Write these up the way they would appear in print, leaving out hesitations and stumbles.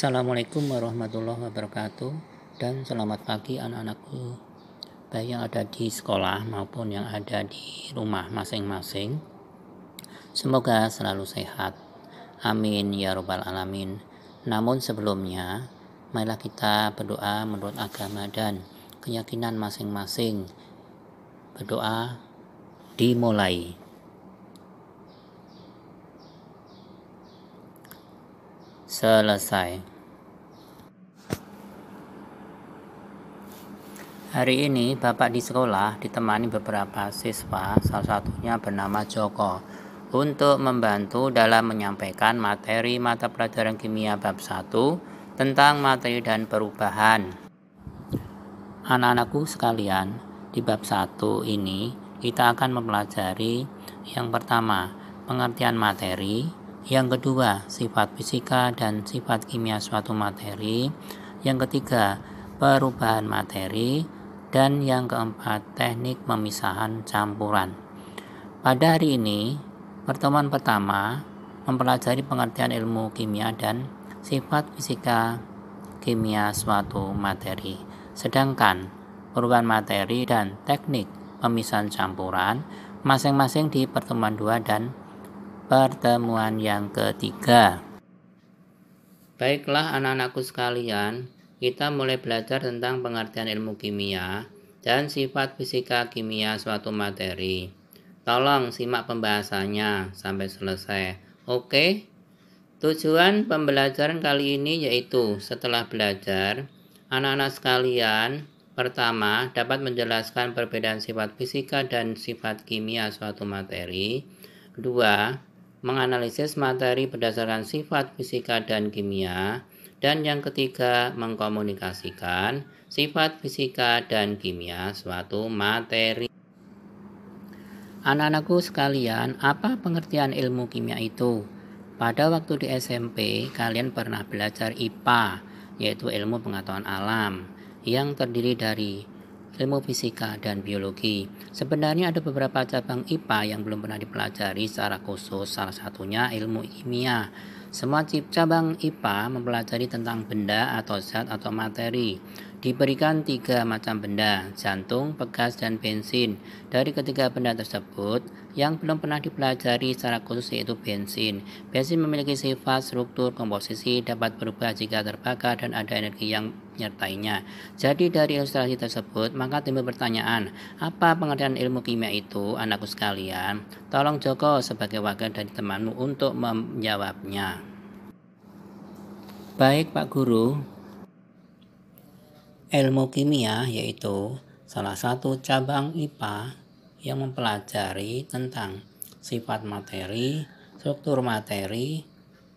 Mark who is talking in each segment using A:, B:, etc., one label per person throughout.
A: Assalamualaikum warahmatullahi wabarakatuh, dan selamat pagi anak-anakku, baik yang ada di sekolah maupun yang ada di rumah masing-masing. Semoga selalu sehat, amin ya robbal alamin. Namun sebelumnya, marilah kita berdoa menurut agama dan keyakinan masing-masing. Berdoa dimulai. Selesai. Hari ini Bapak di sekolah ditemani beberapa siswa, salah satunya bernama Joko, untuk membantu dalam menyampaikan materi mata pelajaran kimia bab 1 tentang materi dan perubahan. Anak-anakku sekalian, di bab 1 ini kita akan mempelajari yang pertama, pengertian materi, yang kedua, sifat fisika dan sifat kimia suatu materi, yang ketiga, perubahan materi, dan yang keempat, teknik pemisahan campuran. Pada hari ini, pertemuan pertama mempelajari pengertian ilmu kimia dan sifat fisika kimia suatu materi. Sedangkan perubahan materi dan teknik pemisahan campuran masing-masing di pertemuan 2 dan pertemuan yang ketiga. Baiklah anak-anakku sekalian, kita mulai belajar tentang pengertian ilmu kimia dan sifat fisika kimia suatu materi. Tolong simak pembahasannya sampai selesai. Oke? Tujuan pembelajaran kali ini yaitu setelah belajar, anak-anak sekalian pertama dapat menjelaskan perbedaan sifat fisika dan sifat kimia suatu materi. Kedua, menganalisis materi berdasarkan sifat fisika dan kimia. Dan yang ketiga, mengkomunikasikan sifat fisika dan kimia suatu materi. Anak-anakku sekalian, apa pengertian ilmu kimia itu? Pada waktu di SMP, kalian pernah belajar IPA, yaitu ilmu pengetahuan alam, yang terdiri dari ilmu fisika dan biologi. Sebenarnya ada beberapa cabang IPA yang belum pernah dipelajari secara khusus, salah satunya ilmu kimia. Semua cabang IPA mempelajari tentang benda atau zat atau materi. Diberikan 3 macam benda, jantung, pegas, dan bensin. Dari ketiga benda tersebut, yang belum pernah dipelajari secara khusus yaitu bensin. Bensin memiliki sifat, struktur, komposisi, dapat berubah jika terbakar, dan ada energi yang menyertainya. Jadi dari ilustrasi tersebut, maka timbul pertanyaan, apa pengertian ilmu kimia itu, anakku sekalian? Tolong Joko sebagai wakil dari temanmu untuk menjawabnya. Baik Pak Guru. Ilmu kimia yaitu salah satu cabang IPA yang mempelajari tentang sifat materi, struktur materi,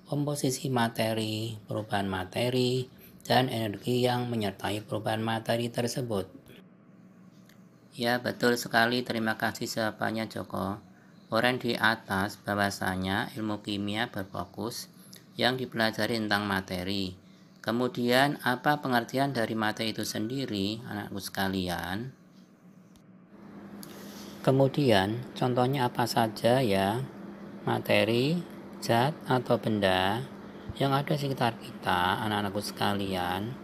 A: komposisi materi, perubahan materi, dan energi yang menyertai perubahan materi tersebut. Ya, betul sekali. Terima kasih jawabannya Joko. Uraian di atas bahwasanya ilmu kimia berfokus yang dipelajari tentang materi. Kemudian, apa pengertian dari materi itu sendiri, anakku sekalian? Kemudian, contohnya apa saja ya? Materi, zat, atau benda yang ada di sekitar kita, anak-anakku sekalian,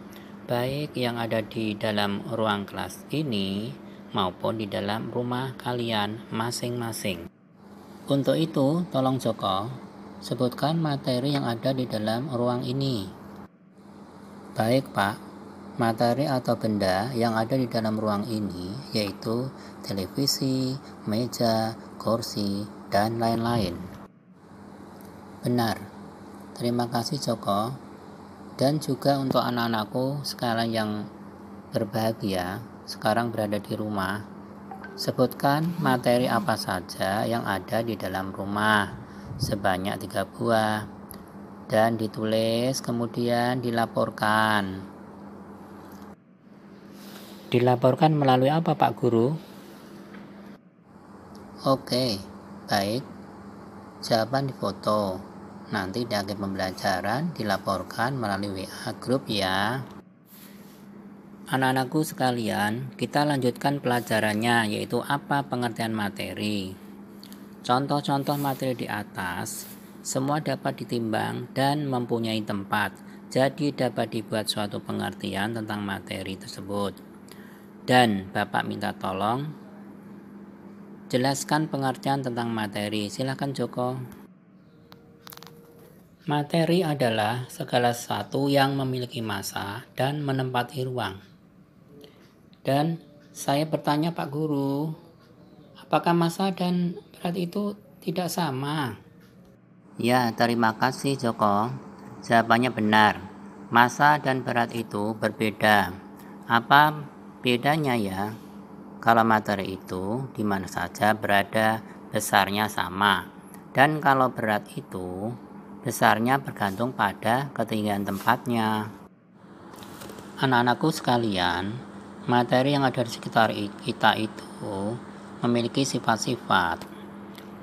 A: baik yang ada di dalam ruang kelas ini maupun di dalam rumah kalian masing-masing. Untuk itu, tolong Joko, sebutkan materi yang ada di dalam ruang ini. Baik Pak, materi atau benda yang ada di dalam ruang ini yaitu televisi, meja, kursi, dan lain-lain. Benar, terima kasih Joko. Dan juga untuk anak-anakku sekalian yang berbahagia sekarang berada di rumah, sebutkan materi apa saja yang ada di dalam rumah sebanyak 3 buah. Dan ditulis kemudian dilaporkan. Dilaporkan melalui apa Pak Guru? Oke, baik. Jawaban difoto. Nanti di akhir pembelajaran dilaporkan melalui WA grup ya. Anak-anakku sekalian, kita lanjutkan pelajarannya yaitu apa pengertian materi. Contoh-contoh materi di atas semua dapat ditimbang dan mempunyai tempat. Jadi dapat dibuat suatu pengertian tentang materi tersebut. Dan Bapak minta tolong jelaskan pengertian tentang materi. Silakan Joko. Materi adalah segala sesuatu yang memiliki massa dan menempati ruang. Dan saya bertanya Pak Guru, apakah massa dan berat itu tidak sama? Ya, terima kasih Joko. Jawabannya benar. Massa dan berat itu berbeda. Apa bedanya ya? Kalau materi itu di mana saja berada, besarnya sama. Dan kalau berat itu besarnya bergantung pada ketinggian tempatnya. Anak-anakku sekalian, materi yang ada di sekitar kita itu memiliki sifat-sifat.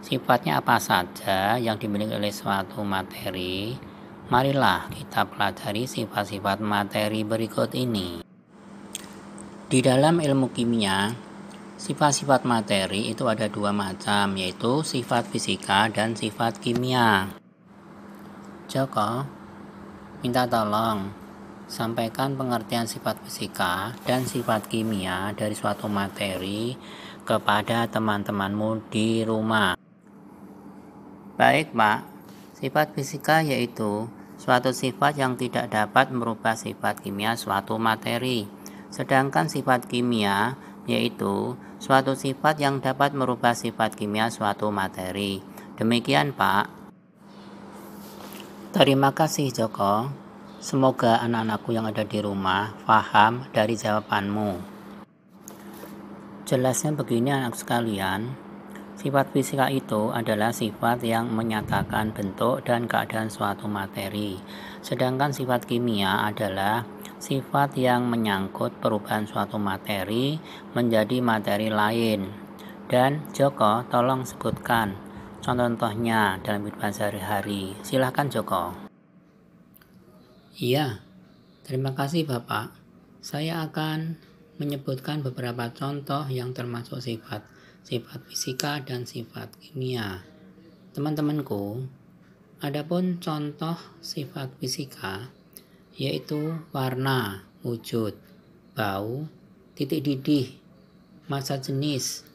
A: Sifatnya apa saja yang dimiliki oleh suatu materi? Marilah kita pelajari sifat-sifat materi berikut ini. Di dalam ilmu kimia, sifat-sifat materi itu ada dua macam, yaitu sifat fisika dan sifat kimia. Joko, minta tolong sampaikan pengertian sifat fisika dan sifat kimia dari suatu materi kepada teman-temanmu di rumah. Baik, Pak. Sifat fisika yaitu suatu sifat yang tidak dapat merubah sifat kimia suatu materi. Sedangkan sifat kimia yaitu suatu sifat yang dapat merubah sifat kimia suatu materi. Demikian, Pak. Terima kasih, Joko. Semoga anak-anakku yang ada di rumah paham dari jawabanmu. Jelasnya begini anak sekalian, sifat fisika itu adalah sifat yang menyatakan bentuk dan keadaan suatu materi. Sedangkan sifat kimia adalah sifat yang menyangkut perubahan suatu materi menjadi materi lain. Dan Joko, tolong sebutkan contoh-contohnya dalam kehidupan sehari-hari. Silahkan Joko. Iya, terima kasih Bapak. Saya akan menyebutkan beberapa contoh yang termasuk sifat fisika dan sifat kimia. Teman-temanku, adapun contoh sifat fisika yaitu warna, wujud, bau, titik didih, massa jenis,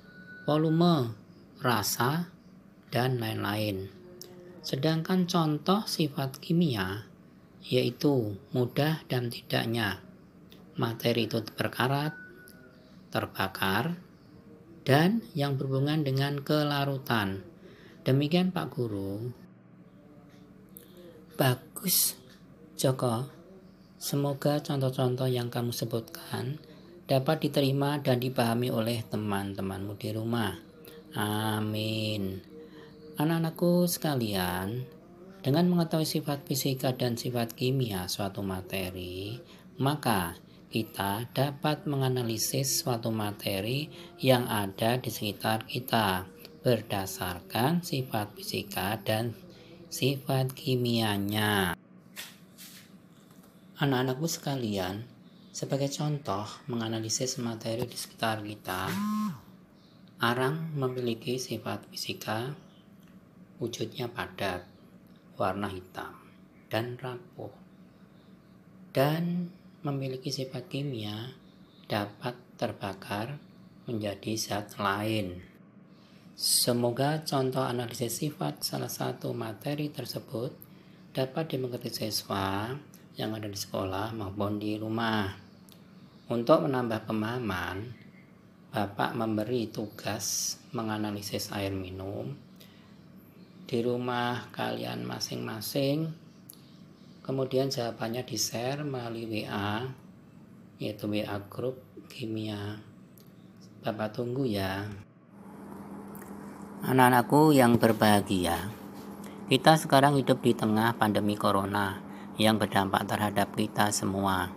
A: volume, rasa, dan lain-lain. Sedangkan contoh sifat kimia yaitu mudah dan tidaknya. Materi itu berkarat, terbakar, dan yang berhubungan dengan kelarutan. Demikian Pak Guru. Bagus, Joko. Semoga contoh-contoh yang kamu sebutkan dapat diterima dan dipahami oleh teman-temanmu di rumah. Amin. Anak-anakku sekalian, dengan mengetahui sifat fisika dan sifat kimia suatu materi, maka kita dapat menganalisis suatu materi yang ada di sekitar kita berdasarkan sifat fisika dan sifat kimianya. Anak-anakku sekalian, sebagai contoh menganalisis materi di sekitar kita, arang memiliki sifat fisika, wujudnya padat, warna hitam, dan rapuh, dan memiliki sifat kimia, dapat terbakar menjadi zat lain. Semoga contoh analisis sifat salah satu materi tersebut dapat dimengerti siswa yang ada di sekolah maupun di rumah. Untuk menambah pemahaman, Bapak memberi tugas menganalisis air minum di rumah kalian masing-masing. Kemudian jawabannya di-share melalui WA, yaitu WA grup kimia. Bapak tunggu ya. Anak-anakku yang berbahagia, kita sekarang hidup di tengah pandemi corona yang berdampak terhadap kita semua.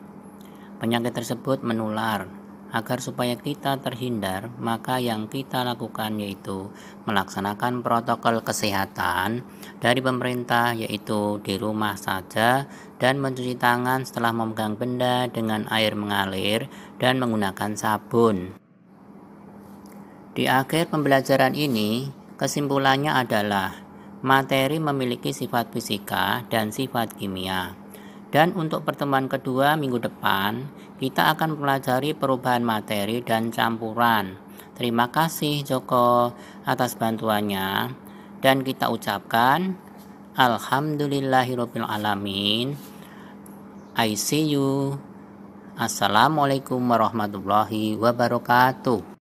A: Penyakit tersebut menular. Agar supaya kita terhindar, maka yang kita lakukan yaitu melaksanakan protokol kesehatan dari pemerintah, yaitu di rumah saja dan mencuci tangan setelah memegang benda dengan air mengalir dan menggunakan sabun. Di akhir pembelajaran ini, kesimpulannya adalah materi memiliki sifat fisika dan sifat kimia. Dan untuk pertemuan kedua minggu depan, kita akan mempelajari perubahan materi dan campuran. Terima kasih Joko atas bantuannya. Dan kita ucapkan Alhamdulillahirabbil alamin. I see you. Assalamualaikum warahmatullahi wabarakatuh.